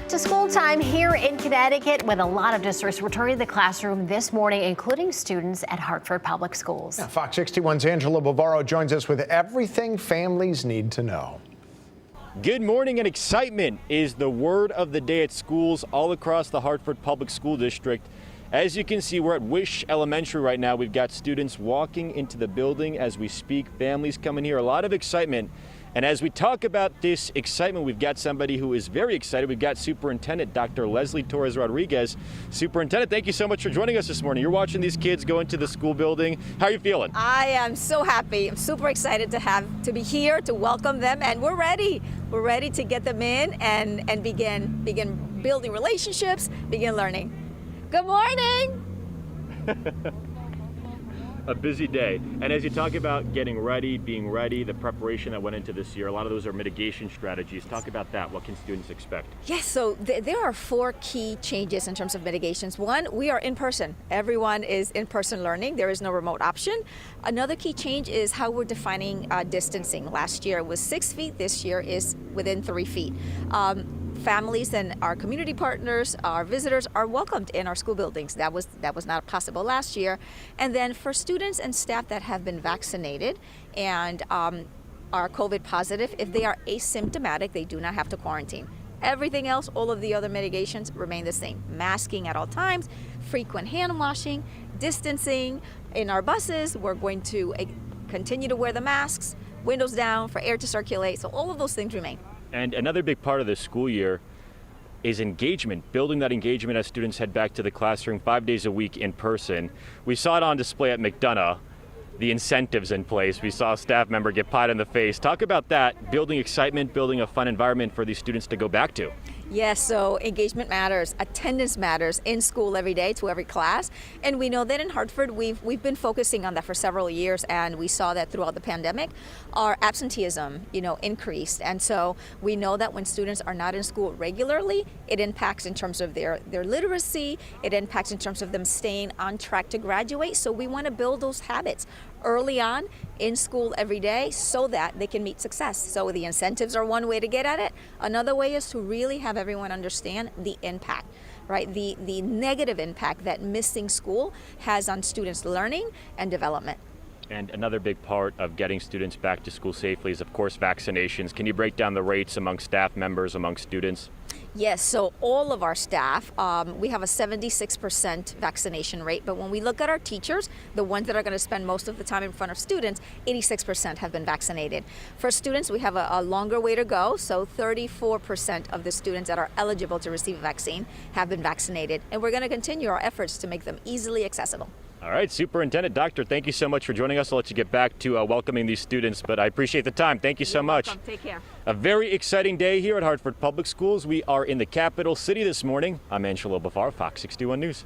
Back to school time here in Connecticut, with a lot of districts returning to the classroom this morning, including students at Hartford Public Schools. Yeah, Fox 61's Angela Bavaro joins us with everything families need to know. Good morning, and excitement is the word of the day at schools all across the Hartford Public School District. As you can see, we're at Wish Elementary right now. We've got students walking into the building as we speak, families coming here, a lot of excitement. And as we talk about this excitement, we've got somebody who is very excited. We've got Superintendent Dr. Leslie Torres-Rodriguez. Superintendent, thank you so much for joining us this morning. You're watching these kids go into the school building. How are you feeling? I am so happy. I'm super excited to be here to welcome them, and we're ready. We're ready to get them in and begin building relationships, begin learning. Good morning. A busy day. And as you talk about getting ready, being ready, the preparation that went into this year, a lot of those are mitigation strategies. Talk about that. What can students expect? Yes, so there are 4 key changes in terms of mitigations. One, we are in person. Everyone is in person learning. There is no remote option. Another key change is how we're defining distancing. Last year was 6 feet. This year is within 3 feet. Families and our community partners, our visitors are welcomed in our school buildings. That was not possible last year. And then for students and staff that have been vaccinated and are COVID positive, if they are asymptomatic, they do not have to quarantine. Everything else, all of the other mitigations remain the same. Masking at all times, frequent hand washing, distancing. In our buses, we're going to continue to wear the masks, windows down for air to circulate. So all of those things remain. And another big part of this school year is engagement, building that engagement as students head back to the classroom 5 days a week in person. We saw it on display at McDonough, the incentives in place. We saw a staff member get pied in the face. Talk about that, building excitement, building a fun environment for these students to go back to. Yes, so engagement matters, attendance matters in school every day to every class. And we know that in Hartford, we've been focusing on that for several years, and we saw that throughout the pandemic, our absenteeism, increased. And so we know that when students are not in school regularly, it impacts in terms of their literacy, it impacts in terms of them staying on track to graduate. So we want to build those habits early on in school every day so that they can meet success. So the incentives are one way to get at it. Another way is to really have everyone understand the impact, right? The negative impact that missing school has on students' learning and development. And another big part of getting students back to school safely is, of course, vaccinations. Can you break down the rates among staff members, among students? Yes, so all of our staff, we have a 76% vaccination rate, but when we look at our teachers, the ones that are going to spend most of the time in front of students, 86% have been vaccinated. For students, we have a longer way to go, so 34% of the students that are eligible to receive a vaccine have been vaccinated, and we're going to continue our efforts to make them easily accessible. All right, Superintendent, Doctor, thank you so much for joining us. I'll let you get back to welcoming these students, but I appreciate the time. Thank you so much. Welcome. Take care. A very exciting day here at Hartford Public Schools. We are in the capital city this morning. I'm Angelo Bafar, Fox 61 News.